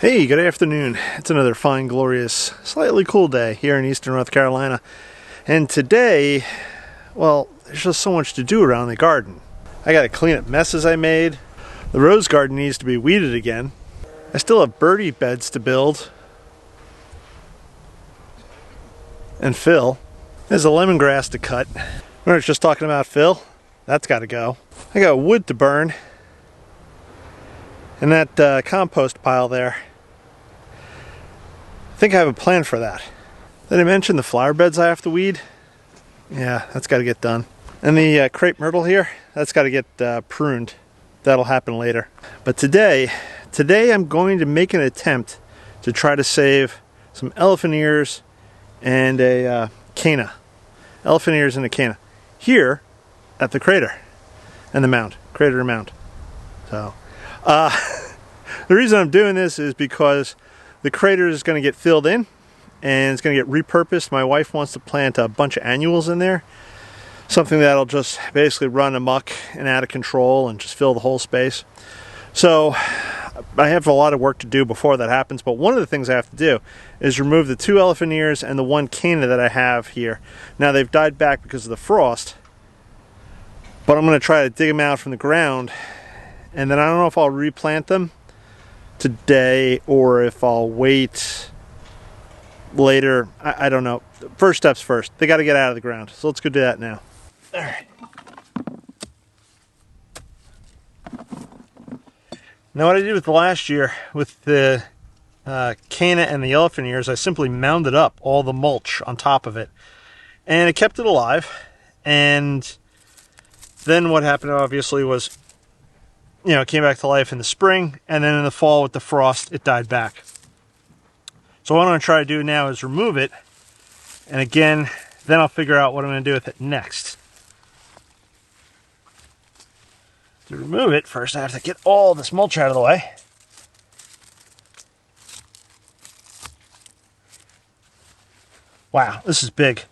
Hey, good afternoon. It's another fine, glorious, slightly cool day here in eastern North Carolina. And today, well, there's just so much to do around the garden. I gotta clean up messes I made. The rose garden needs to be weeded again. I still have birdie beds to build and fill. There's a lemongrass to cut. We were just talking about fill. That's gotta go. I got wood to burn. And that compost pile there. I think I have a plan for that. Did I mention the flower beds I have to weed? Yeah, that's got to get done. And the crepe myrtle here, that's got to get pruned. That'll happen later. But today I'm going to make an attempt to try to save some elephant ears and a canna. Elephant ears and a canna. Here at the crater and the mound. Crater and mound. So, the reason I'm doing this is because the crater is going to get filled in and it's going to get repurposed. My wife wants to plant a bunch of annuals in there. Something that'll just basically run amok and out of control and just fill the whole space. So I have a lot of work to do before that happens, but one of the things I have to do is remove the 2 elephant ears and the 1 canna that I have here. Now they've died back because of the frost, but I'm going to try to dig them out from the ground, and then I don't know if I'll replant them today or if I'll wait later. I don't know. First steps first. They got to get out of the ground. So let's go do that now. All right. Now what I did with the last year with the canna and the elephant ears, I simply mounded up all the mulch on top of it. And it kept it alive. And then what happened obviously was, it came back to life in the spring, and then in the fall with the frost, it died back. So what I'm going to try to do now is remove it, and again, then I'll figure out what I'm going to do with it next. To remove it, first I have to get all this mulch out of the way. Wow, this is big.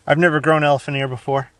I've never grown elephant ear before.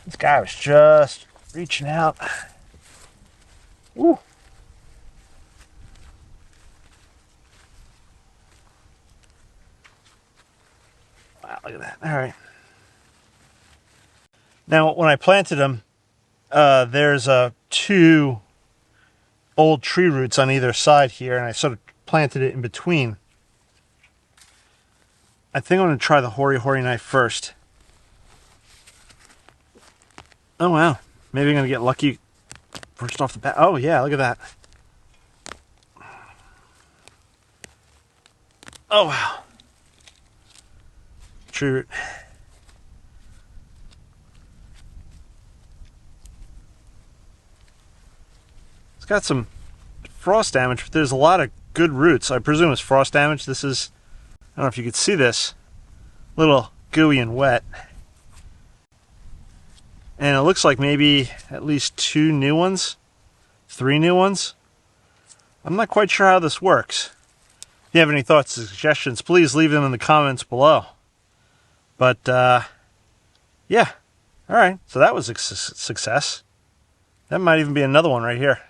This guy was just reaching out. Woo. Wow, look at that. All right. Now, when I planted them, there's 2 old tree roots on either side here, and I sort of planted it in between. I think I'm going to try the Hori Hori knife first. Oh wow, maybe I'm going to get lucky first off the bat. Oh yeah, look at that. Oh wow. Tree root. It's got some frost damage, but there's a lot of good roots. I presume it's frost damage. This is, I don't know if you could see this, a little gooey and wet. And it looks like maybe at least 2 new ones, 3 new ones. I'm not quite sure how this works. If you have any thoughts or suggestions, please leave them in the comments below. But, yeah. All right, so that was a success. That might even be another one right here.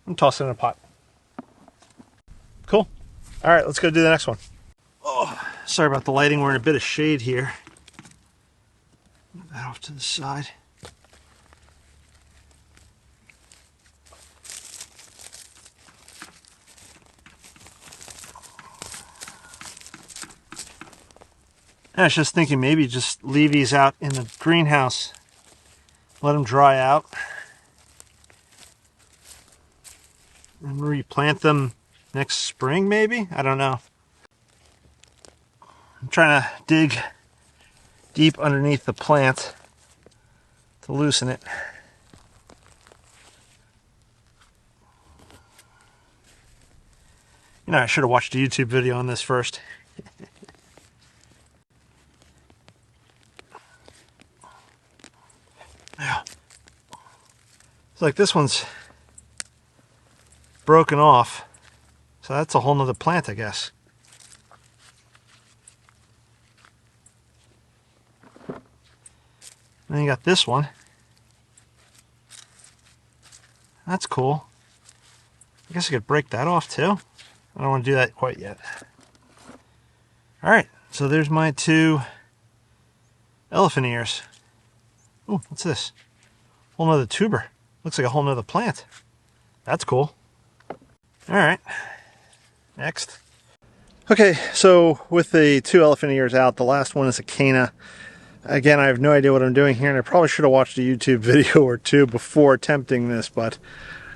I'm tossing it in a pot. Cool. All right, let's go do the next one. Oh, sorry about the lighting. We're in a bit of shade here. Move that off to the side. I was just thinking maybe just leave these out in the greenhouse. Let them dry out. And replant them next spring maybe? I don't know. I'm trying to dig deep underneath the plant to loosen it. I should have watched a YouTube video on this first. Yeah. It's like this one's broken off. So that's a whole nother plant, I guess. Then you got this one. That's cool. I guess I could break that off too. I don't want to do that quite yet. Alright, so there's my 2 elephant ears. Ooh, what's this? Whole nother tuber. Looks like a whole nother plant. That's cool. Alright, next. Okay, so with the 2 elephant ears out, the last one is a Cana. Again, I have no idea what I'm doing here, and I probably should have watched a YouTube video or 2 before attempting this, but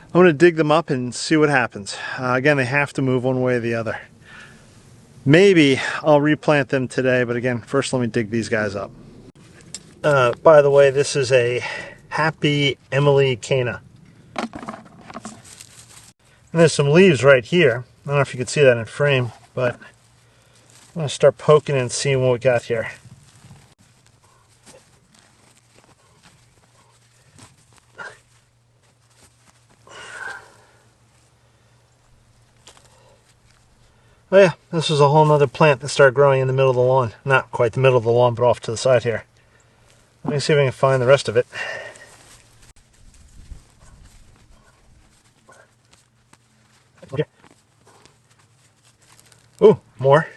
I'm going to dig them up and see what happens. Again, they have to move one way or the other. Maybe I'll replant them today, but again, first let me dig these guys up. By the way, this is a Happy Emily Cana. And there's some leaves right here. I don't know if you can see that in frame, but I'm going to start poking and seeing what we got here. Oh yeah, this was a whole nother plant that started growing in the middle of the lawn. Not quite the middle of the lawn, but off to the side here. Let me see if I can find the rest of it. Okay. Ooh, more.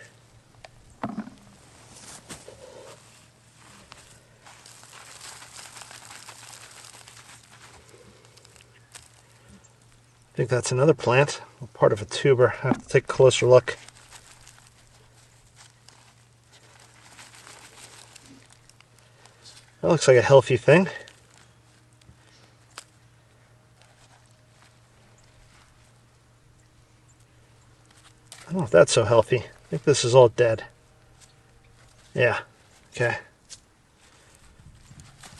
I think that's another plant, part of a tuber. I have to take a closer look. That looks like a healthy thing. I don't know if that's so healthy. I think this is all dead. Yeah, okay.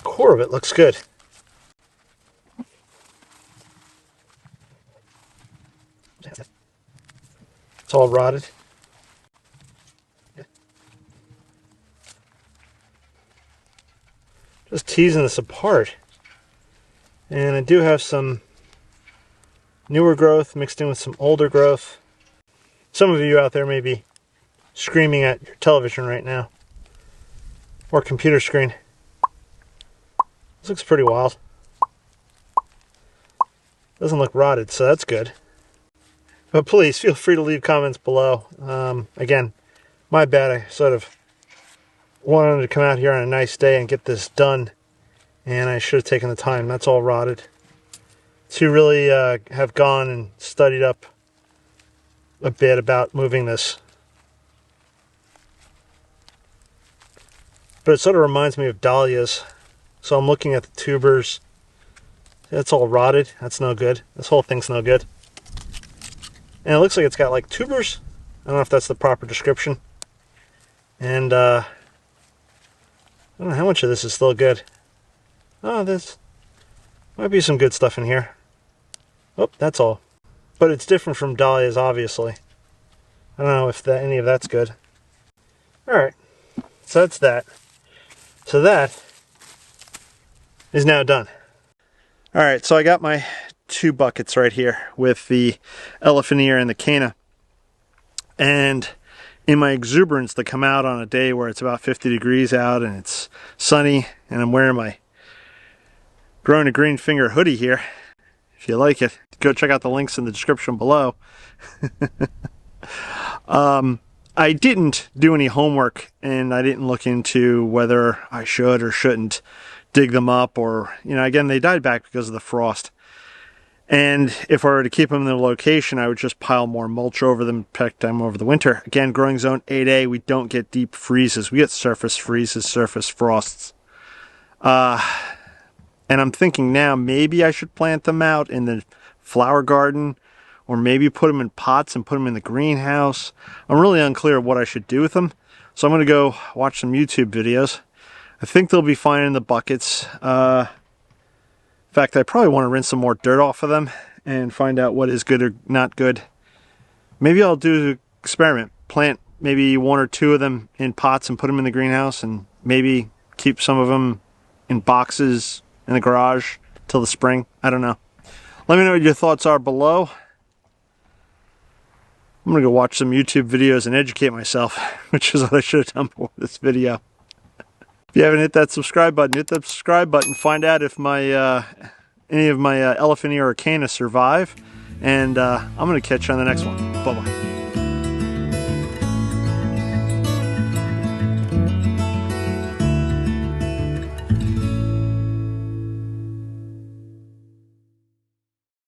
Core of it looks good. It's all rotted. Just teasing this apart. And I do have some newer growth mixed in with some older growth. Some of you out there may be screaming at your television right now. Or computer screen. This looks pretty wild. Doesn't look rotted, so that's good. But please feel free to leave comments below. Again, my bad. I sort of wanted to come out here on a nice day and get this done, and I should have taken the time. That's all rotted. To really have gone and studied up a bit about moving this. But it sort of reminds me of dahlias. So I'm looking at the tubers. That's all rotted. That's no good. This whole thing's no good. And it looks like it's got like tubers. I don't know if that's the proper description. And I don't know how much of this is still good. Oh, this might be some good stuff in here. Oh, that's all. But it's different from dahlias, obviously. I don't know if any of that's good. Alright, so that's that. So that is now done. Alright, so I got my 2 buckets right here with the elephant ear and the Cana. And in my exuberance to come out on a day where it's about 50 degrees out and it's sunny and I'm wearing my Growing a Green Finger hoodie here. If you like it, go check out the links in the description below. I didn't do any homework and I didn't look into whether I should or shouldn't dig them up, or, you know, again, they died back because of the frost. And if I were to keep them in the location, I would just pile more mulch over them, protect them over the winter. Again, growing zone 8A, we don't get deep freezes. We get surface freezes, surface frosts. And I'm thinking now, maybe I should plant them out in the flower garden, or maybe put them in pots and put them in the greenhouse. I'm really unclear what I should do with them. So I'm going to go watch some YouTube videos. I think they'll be fine in the buckets. In fact, I probably want to rinse some more dirt off of them and find out what is good or not good. Maybe I'll do an experiment. Plant maybe 1 or 2 of them in pots and put them in the greenhouse, and maybe keep some of them in boxes in the garage till the spring. I don't know. Let me know what your thoughts are below. I'm going to go watch some YouTube videos and educate myself, which is what I should have done for this video. If you haven't hit that subscribe button, hit that subscribe button. Find out if my any of my elephant ear or canis survive. And I'm going to catch you on the next one. Bye-bye.